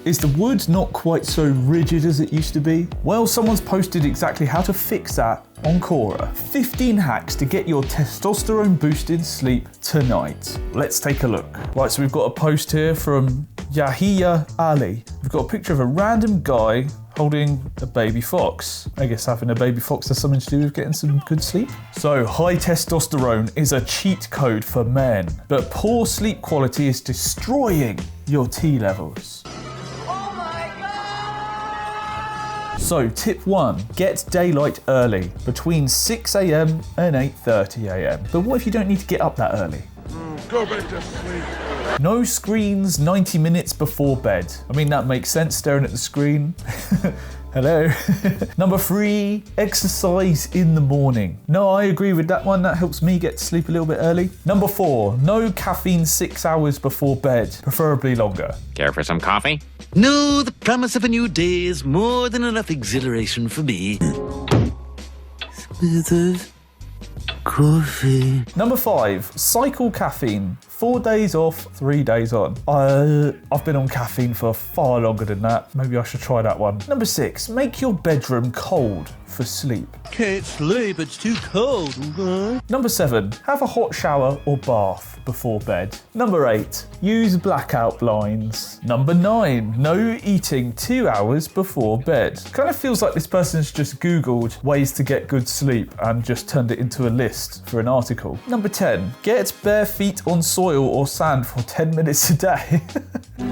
Is the wood not quite so rigid as it used to be? Well, someone's posted exactly how to fix that on Quora. 15 hacks to get your testosterone boosted sleep tonight. Let's take a look. Right, so we've got a post here from Yahiya Ali. We've got a picture of a random guy holding a baby fox. I guess having a baby fox has something to do with getting some good sleep. So high testosterone is a cheat code for men, but poor sleep quality is destroying your T levels. So tip 1, get daylight early, between 6 a.m. and 8:30 a.m. But what if you don't need to get up that early? Go back to sleep. No screens 90 minutes before bed. I mean, that makes sense, staring at the screen. Hello. Number 3, exercise in the morning. No, I agree with that one. That helps me get to sleep a little bit early. Number 4, no caffeine 6 hours before bed, preferably longer. Care for some coffee? No, the promise of a new day is more than enough exhilaration for me. Smithers, coffee. Number 5, cycle caffeine. 4 days off, 3 days on. I've been on caffeine for far longer than that. Maybe I should try that one. Number 6, make your bedroom cold for sleep. Can't sleep, it's too cold. Number 7, have a hot shower or bath before bed. Number 8, use blackout blinds. Number 9, no eating 2 hours before bed. Kind of feels like this person's just Googled ways to get good sleep and just turned it into a list for an article. Number 10, get bare feet on soil or sand for 10 minutes a day.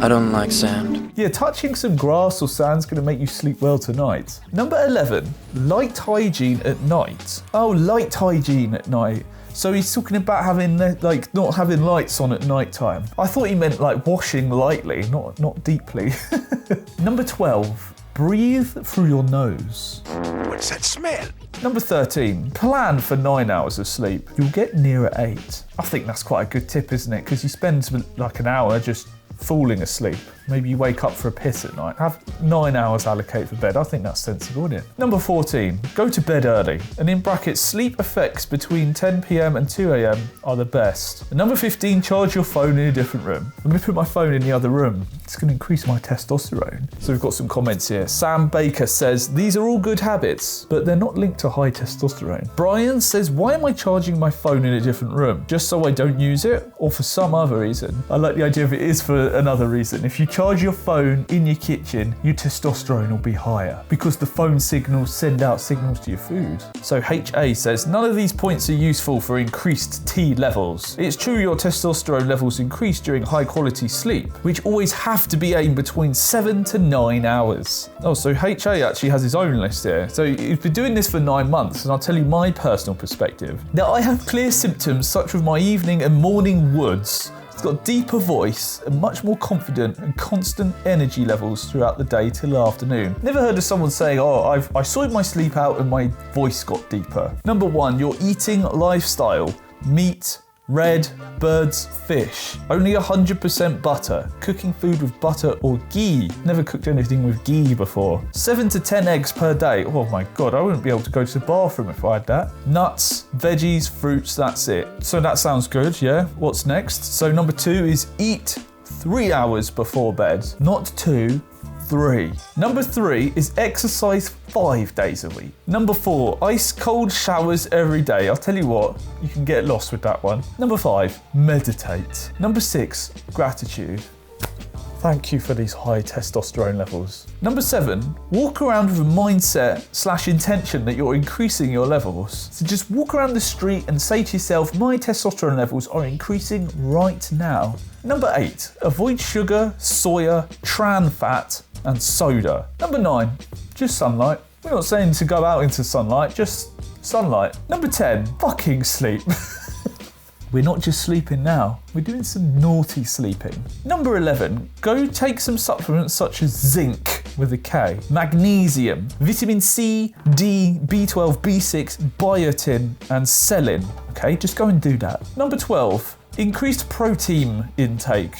I don't like sand. Yeah, touching some grass or sand's going to make you sleep well tonight. Number 11, light hygiene at night. Oh, light hygiene at night. So he's talking about having, like, not having lights on at night time. I thought he meant like washing lightly, not deeply. Number 12, breathe through your nose. What's that smell? Number 13, plan for 9 hours of sleep. You'll get near at 8. I think that's quite a good tip, isn't it? Because you spend like an hour just falling asleep. Maybe you wake up for a piss at night. Have 9 hours allocated for bed. I think that's sensible, isn't it? Number 14, go to bed early. And in brackets, sleep effects between 10 p.m. and 2 a.m. are the best. And number 15, charge your phone in a different room. I'm going to put my phone in the other room. It's going to increase my testosterone. So we've got some comments here. Sam Baker says, these are all good habits, but they're not linked to high testosterone. Brian says, why am I charging my phone in a different room? Just so I don't use it? Or for some other reason? I like the idea of it is for another reason. If you charge your phone in your kitchen, your testosterone will be higher because the phone signals send out signals to your food. So HA says, none of these points are useful for increased T levels. It's true your testosterone levels increase during high quality sleep, which always have to be aimed between 7 to 9 hours. Oh, so HA actually has his own list here. So he's been doing this for 9 months, and I'll tell you my personal perspective. Now, I have clear symptoms such with my evening and morning woods. It's got deeper voice and much more confident and constant energy levels throughout the day till the afternoon. Never heard of someone saying, oh, I sorted my sleep out and my voice got deeper. Number 1, your eating lifestyle. Meat, red, birds, fish. Only 100% butter. Cooking food with butter or ghee. Never cooked anything with ghee before. 7 to 10 eggs per day. Oh my God, I wouldn't be able to go to the bathroom if I had that. Nuts, veggies, fruits, that's it. So that sounds good, yeah? What's next? So number 2 is eat 3 hours before bed. Not 2, 3. Number 3 is exercise 5 days a week. Number 4, ice cold showers every day. I'll tell you what, you can get lost with that one. Number 5, meditate. Number 6, gratitude. Thank you for these high testosterone levels. Number 7, walk around with a mindset / intention that you're increasing your levels. So just walk around the street and say to yourself, my testosterone levels are increasing right now. Number 8, avoid sugar, soya, trans fat, and soda. Number 9, just sunlight. We're not saying to go out into sunlight, just sunlight. Number 10, fucking sleep. We're not just sleeping now, we're doing some naughty sleeping. Number 11, go take some supplements such as zinc with a K, magnesium, vitamin C, D, B12, B6, biotin, and selin. Okay, just go and do that. Number 12, increased protein intake.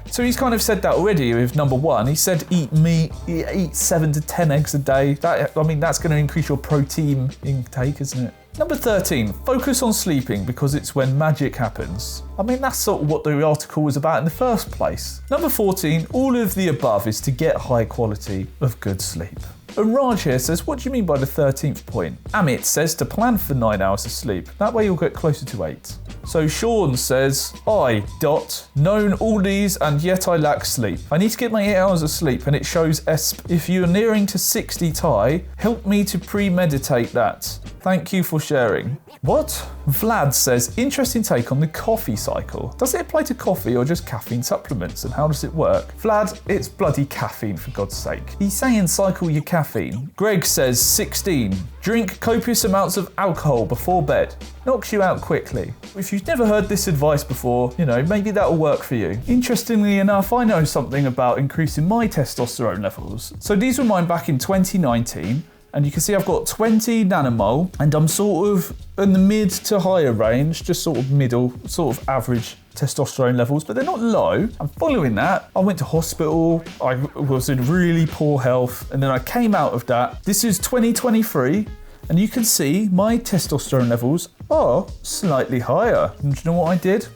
So he's kind of said that already with number 1. He said eat meat, eat 7 to 10 eggs a day. That's going to increase your protein intake, isn't it? Number 13, focus on sleeping because it's when magic happens. I mean, that's sort of what the article was about in the first place. Number 14, all of the above is to get high quality of good sleep. And Raj here says, what do you mean by the 13th point? Amit says to plan for 9 hours of sleep. That way you'll get closer to 8. So Sean says, known all these and yet I lack sleep. I need to get my 8 hours of sleep and it shows if you're nearing to 60 Thai, help me to premeditate that. Thank you for sharing. What? Vlad says, interesting take on the coffee cycle. Does it apply to coffee or just caffeine supplements and how does it work? Vlad, it's bloody caffeine for God's sake. He's saying cycle your caffeine. Greg says 16. Drink copious amounts of alcohol before bed. Knocks you out quickly. If you've never heard this advice before, maybe that'll work for you. Interestingly enough, I know something about increasing my testosterone levels. So these were mine back in 2019. And you can see I've got 20 nanomole and I'm sort of in the mid to higher range, just sort of middle, sort of average testosterone levels, but they're not low. And following that, I went to hospital, I was in really poor health, and then I came out of that. This is 2023, and you can see my testosterone levels are slightly higher. And do you know what I did?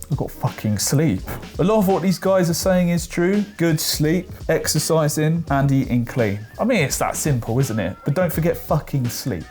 I got fucking sleep. A lot of what these guys are saying is true. Good sleep, exercising, and eating clean. I mean, it's that simple, isn't it? But don't forget fucking sleep.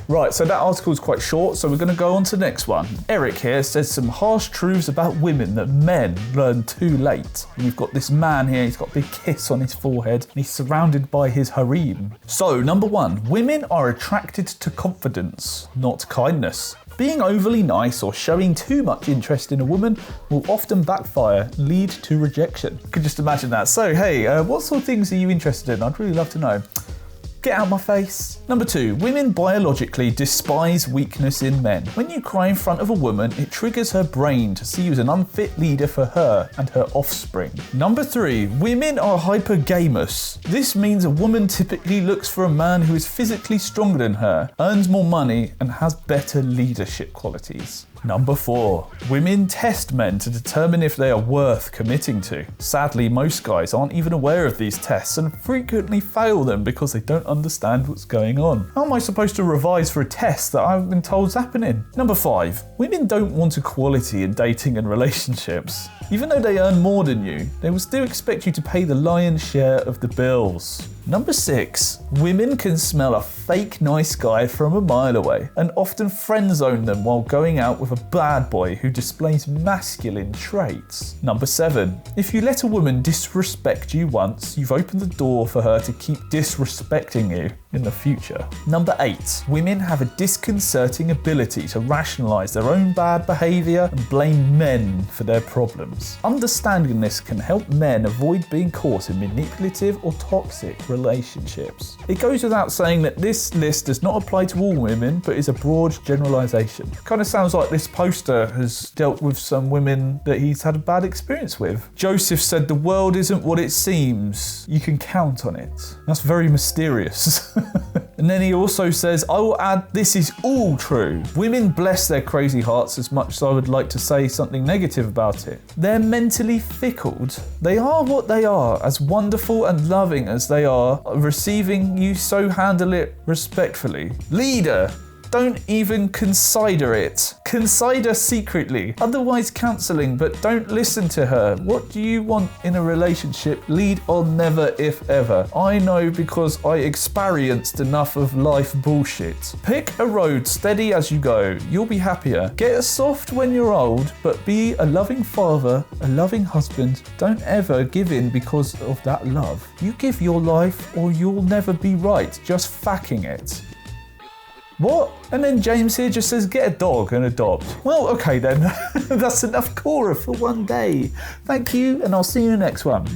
Right, so that article is quite short, so we're going to go on to the next one. Eric here says some harsh truths about women that men learn too late. And you've got this man here, he's got a big kiss on his forehead, and he's surrounded by his harem. So, number 1, women are attracted to confidence, not kindness. Being overly nice or showing too much interest in a woman will often backfire and lead to rejection. You can just imagine that. So, hey, what sort of things are you interested in? I'd really love to know. Get out my face. Number 2, women biologically despise weakness in men. When you cry in front of a woman, it triggers her brain to see you as an unfit leader for her and her offspring. Number 3, women are hypergamous. This means a woman typically looks for a man who is physically stronger than her, earns more money, and has better leadership qualities. Number 4, women test men to determine if they are worth committing to. Sadly, most guys aren't even aware of these tests and frequently fail them because they don't understand what's going on. How am I supposed to revise for a test that I've been told's happening? Number 5, women don't want equality in dating and relationships. Even though they earn more than you, they will still expect you to pay the lion's share of the bills. Number 6, women can smell a fake nice guy from a mile away and often friend zone them while going out with a bad boy who displays masculine traits. Number 7, if you let a woman disrespect you once, you've opened the door for her to keep disrespecting you in the future. Number 8, women have a disconcerting ability to rationalize their own bad behavior and blame men for their problems. Understanding this can help men avoid being caught in manipulative or toxic relationships. It goes without saying that this list does not apply to all women, but is a broad generalization. Kind of sounds like this poster has dealt with some women that he's had a bad experience with. Joseph said the world isn't what it seems. You can count on it. That's very mysterious. And then he also says, I will add, this is all true. Women bless their crazy hearts as much as I would like to say something negative about it. They're mentally fickle. They are what they are, as wonderful and loving as they are, receiving you, so handle it respectfully. Leader, don't even consider it. Consider secretly. Otherwise counselling, but don't listen to her. What do you want in a relationship? Lead on never if ever. I know because I experienced enough of life bullshit. Pick a road steady as you go. You'll be happier. Get soft when you're old, but be a loving father, a loving husband. Don't ever give in because of that love. You give your life or you'll never be right. Just fucking it. What? And then James here just says, get a dog and adopt. Well, okay then. That's enough Quora for one day. Thank you, and I'll see you in the next one.